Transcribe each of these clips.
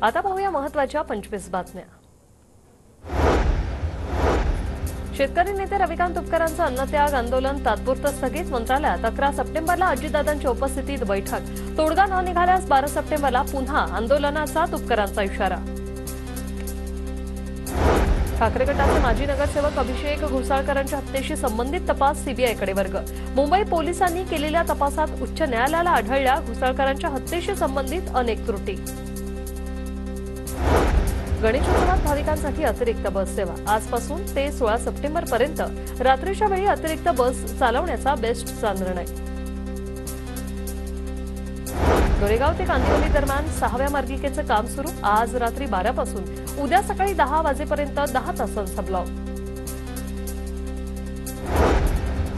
आता पाहूया महत्त्वाच्या 25 बातम्या। शेतकरी नेते रविकांत तुपकरांचं अन्नत्याग आंदोलन तात्पुरतं स्थगित। मंत्रालयात 11 सप्टेंबरला अजितदादांच्या उपस्थितीत बैठक। तोडगा न निघाल्यास 12 सप्टेंबरला पुन्हा आंदोलनाचा तुपकरांचा इशारा। ठाकरे गटाचे माजी नगरसेवक अभिषेक घुसाळकरांच्या हत्येशी संबंधित तपास सीबीआयकडे वर्ग। मुंबई पोलिसांनी केलेल्या तपासात उच्च न्यायालयाला आढळल्या घुसाळकरांच्या हत्येशी संबंधित अनेक त्रुटी। गणेशोत्सवात भाविकांसाठी अतिरिक्त बस सेवा। आजपासून ते 16 सप्टेंबर पर्यंत रात्रीच्या वेळी अतिरिक्त बस चालवण्याचा बेस्टचा निर्णय। गोरेगाव ते कांदिवली दरम्यान 6व्या मार्गिकेचं काम सुरू। आज रात्री 12 पासून उद्या सकाळी 10 वाजेपर्यंत 10 तासांचा ब्लॉक।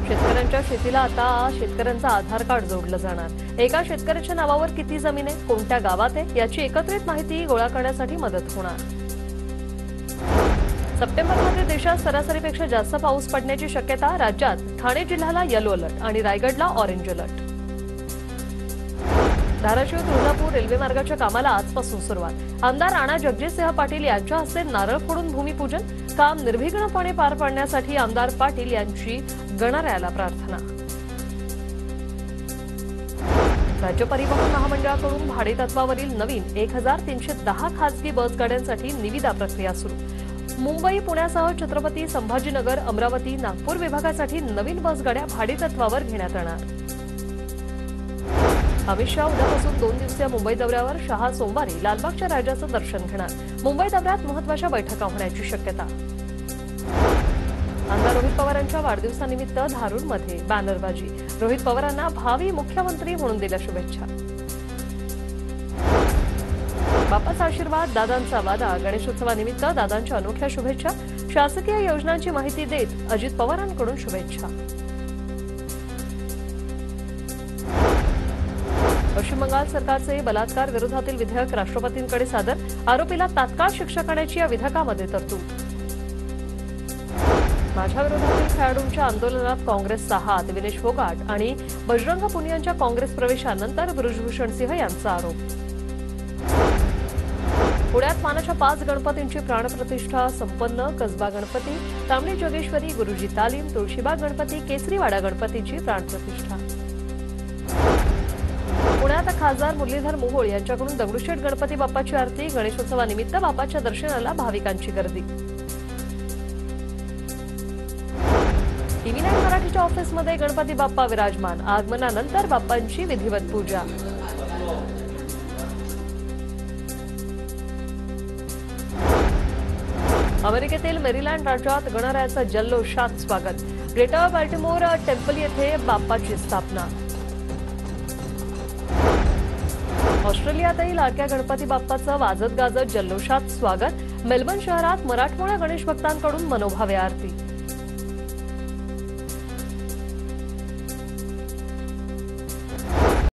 शेतकऱ्यांच्या शेतीला आता शेतकऱ्यांचं आधार कार्ड जोडलं जाणार। एका शेतकऱ्याच्या नावावर किती जमीन आहे, कोणत्या गावात आहे याची एकत्रित माहिती गोळा करण्यासाठी मदत होणार। सप्टेंबरमध्ये देशात सरासरीपेक्षा जास्त पाऊस पडण्याची शक्यता। राज्यात ठाणे जिल्ह्याला येलो अलर्ट आणि रायगडला orange alert. Dharashiv Tuljapur railway मार्गाच्या कामाला आजपासून सुरुवात। आमदार राणा जगजितसिंह पाटील यांच्या हस्ते नारळ फोडून भूमिपूजन। काम निर्विघ्नपणे पार पाडण्यासाठी आमदार पाटील यांची गणरायाला प्रार्थना। राज्य परिवहन महामंडळाकडून भाडेतत्वावरील नवीन 1310 खासगी बसगाड्यांसाठी निविदा प्रक्रिया सुरू। मुंबई पुण्यासह छत्रपती संभाजीनगर अमरावती नागपूर विभागासाठी नवीन बसगाड्या भाडेतत्वावर घेण्यात येणार। अमित शाह उद्यापासून 2 दिवसीय मुंबई दौऱ्यावर। शहा सोमवारी लालबागच्या राजाचं दर्शन घेणार। मुंबई दौऱ्यात महत्त्वाच्या बैठका होण्याची शक्यता। आमदार रोहित पवारांच्या वाढदिवसानिमित्त धारूरमध्ये बॅनरबाजी। रोहित पवारांना भावी मुख्यमंत्री म्हणून दिल्या शुभेच्छा। बाप्पाचा आशीर्वाद दादांचा वादा। गणेशोत्सवानिमित्त दादांच्या अनोख्या शुभेच्छा। शासकीय योजनांची माहिती देत अजित पवारांकडून शुभेच्छा। पश्चिम बंगाल सरकारचे बलात्कार विरोधातील विधेयक राष्ट्रपतींकडे सादर। आरोपीला तात्काळ शिक्षा करण्याची या विधेयकामध्ये तरतूद। माझ्या विरोधातील खेळाडूंच्या आंदोलनात काँग्रेसचा हात। विनेश फोगाट आणि बजरंग पुनियांच्या काँग्रेस प्रवेशानंतर बृजभूषण सिंह यांचा आरोप। पुण्यात मानाच्या 5 गणपतींची प्राणप्रतिष्ठा संपन्न। कसबा गणपती, तांबडी जोगेश्वरी, गुरुजी तालीम, तुळशीबाग गणपती, केसरीवाडा गणपतीची प्राणप्रतिष्ठा। पुण्यात खासदार मुरलीधर मोहोळ यांच्याकडून दगडूशेठ गणपती बाप्पाची आरती। गणेशोत्सवानिमित्त बाप्पाच्या दर्शनाला भाविकांची गर्दी। टीव्ही9 मराठीच्या ऑफिसमध्ये गणपती बाप्पा विराजमान। आगमनानंतर बाप्पांची विधिवत पूजा। अमेरिकेतील मेरीलँड राज्यात गणरायाचं जल्लोषात स्वागत। ग्रेटर बाल्टिमोर टेम्पल येथे बाप्पाची स्थापना। ऑस्ट्रेलियातही लाडक्या गणपती बाप्पाचं वाजत गाजत जल्लोषात स्वागत। मेलबर्न शहरात मराठमोळ्या गणेश भक्तांकडून मनोभावे आरती।